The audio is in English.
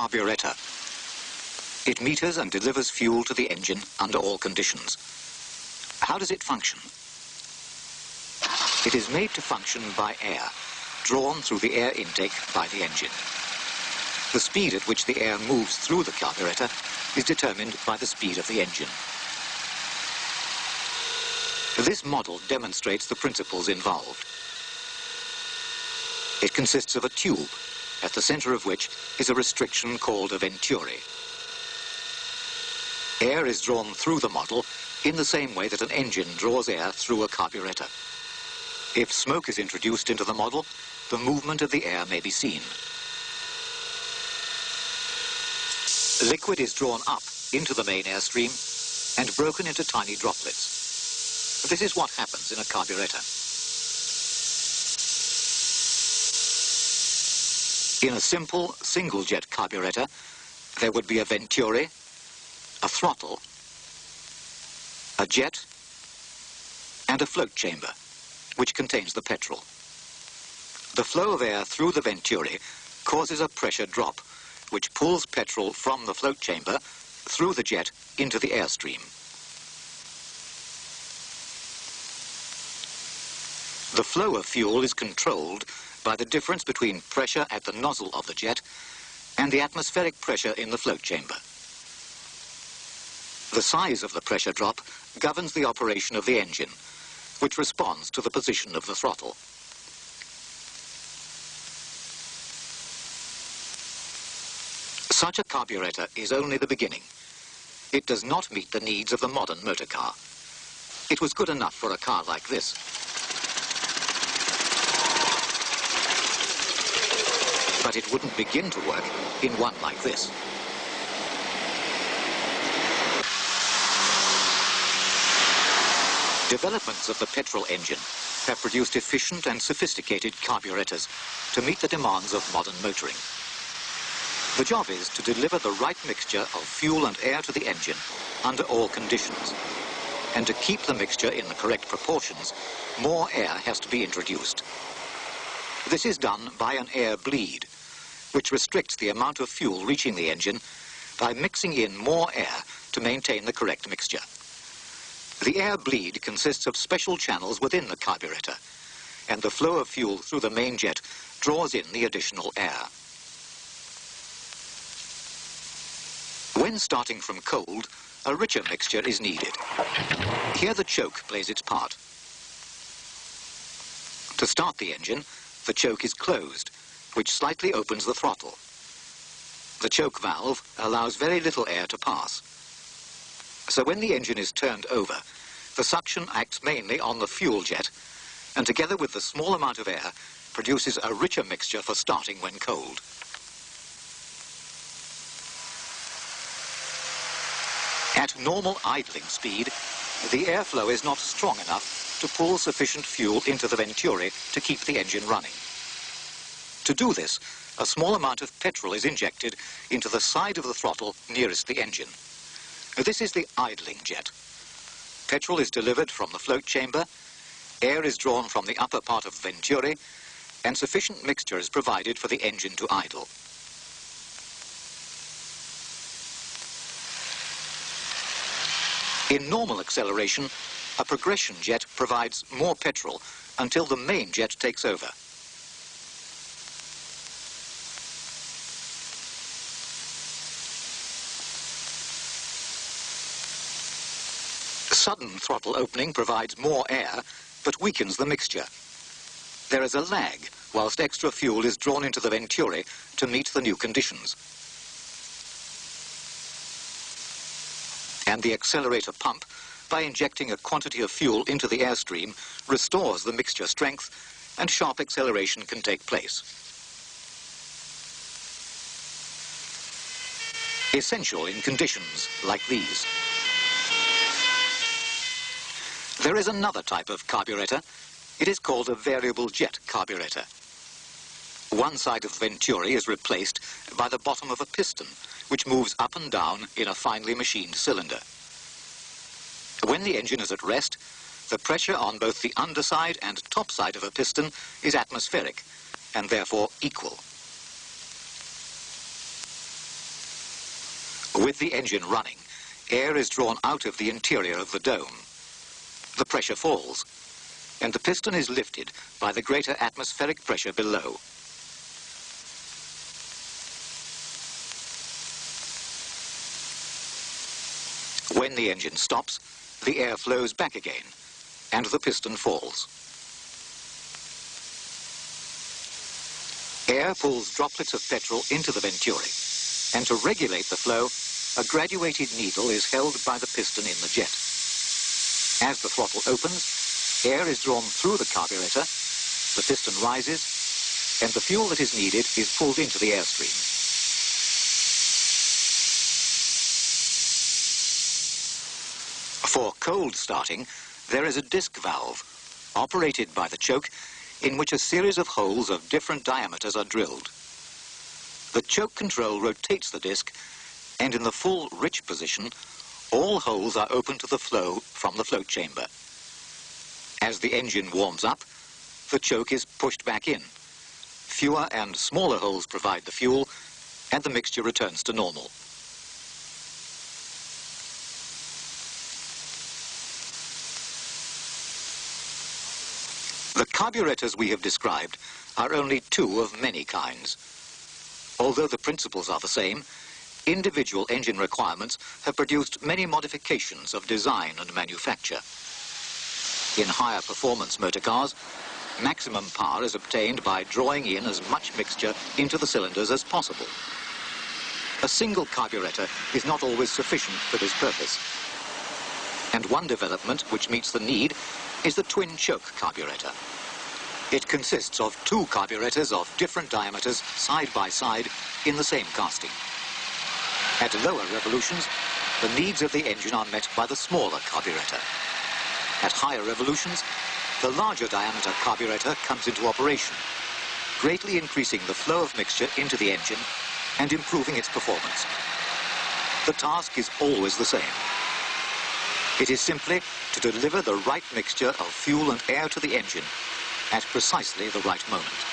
carburettor. It meters and delivers fuel to the engine under all conditions. How does it function? It is made to function by air, drawn through the air intake by the engine. The speed at which the air moves through the carburettor is determined by the speed of the engine. This model demonstrates the principles involved. It consists of a tube, at the center of which is a restriction called a venturi. Air is drawn through the model in the same way that an engine draws air through a carburettor. If smoke is introduced into the model, the movement of the air may be seen. Liquid is drawn up into the main airstream and broken into tiny droplets. This is what happens in a carburettor. In a simple single-jet carburettor, there would be a venturi, a throttle, a jet, and a float chamber, which contains the petrol. The flow of air through the venturi causes a pressure drop, which pulls petrol from the float chamber through the jet into the airstream. The flow of fuel is controlled by the difference between pressure at the nozzle of the jet and the atmospheric pressure in the float chamber. The size of the pressure drop governs the operation of the engine, which responds to the position of the throttle. Such a carburettor is only the beginning. It does not meet the needs of the modern motor car. It was good enough for a car like this. But it wouldn't begin to work in one like this. Developments of the petrol engine have produced efficient and sophisticated carburettors to meet the demands of modern motoring. The job is to deliver the right mixture of fuel and air to the engine under all conditions. And to keep the mixture in the correct proportions, more air has to be introduced. This is done by an air bleed, which restricts the amount of fuel reaching the engine by mixing in more air to maintain the correct mixture. The air bleed consists of special channels within the carburettor, and the flow of fuel through the main jet draws in the additional air. When starting from cold, a richer mixture is needed. Here the choke plays its part. To start the engine, the choke is closed, which slightly opens the throttle. The choke valve allows very little air to pass. So when the engine is turned over, the suction acts mainly on the fuel jet, and together with the small amount of air, produces a richer mixture for starting when cold. At normal idling speed, the airflow is not strong enough to pull sufficient fuel into the venturi to keep the engine running. To do this, a small amount of petrol is injected into the side of the throttle nearest the engine. This is the idling jet. Petrol is delivered from the float chamber, air is drawn from the upper part of the venturi, and sufficient mixture is provided for the engine to idle. In normal acceleration, a progression jet provides more petrol until the main jet takes over. Sudden throttle opening provides more air, but weakens the mixture. There is a lag whilst extra fuel is drawn into the venturi to meet the new conditions. And the accelerator pump, by injecting a quantity of fuel into the airstream, restores the mixture strength, and sharp acceleration can take place. Essential in conditions like these. There is another type of carburettor. It is called a variable jet carburettor. One side of the venturi is replaced by the bottom of a piston, which moves up and down in a finely machined cylinder. When the engine is at rest, the pressure on both the underside and top side of a piston is atmospheric, and therefore equal. With the engine running, air is drawn out of the interior of the dome. The pressure falls, and the piston is lifted by the greater atmospheric pressure below. When the engine stops, the air flows back again, and the piston falls. Air pulls droplets of petrol into the venturi, and to regulate the flow, a graduated needle is held by the piston in the jet. As the throttle opens, air is drawn through the carburetor, the piston rises, and the fuel that is needed is pulled into the airstream. For cold starting, there is a disc valve, operated by the choke, in which a series of holes of different diameters are drilled. The choke control rotates the disc, and in the full rich position, all holes are open to the flow from the float chamber. As the engine warms up, the choke is pushed back in. Fewer and smaller holes provide the fuel, and the mixture returns to normal. The carburetors we have described are only two of many kinds. Although the principles are the same, individual engine requirements have produced many modifications of design and manufacture. In higher performance motor cars, maximum power is obtained by drawing in as much mixture into the cylinders as possible. A single carburetor is not always sufficient for this purpose. And one development which meets the need is the twin choke carburetor. It consists of two carburetors of different diameters side by side in the same casting. At lower revolutions, the needs of the engine are met by the smaller carburetor. At higher revolutions, the larger diameter carburetor comes into operation, greatly increasing the flow of mixture into the engine and improving its performance. The task is always the same. It is simply to deliver the right mixture of fuel and air to the engine at precisely the right moment.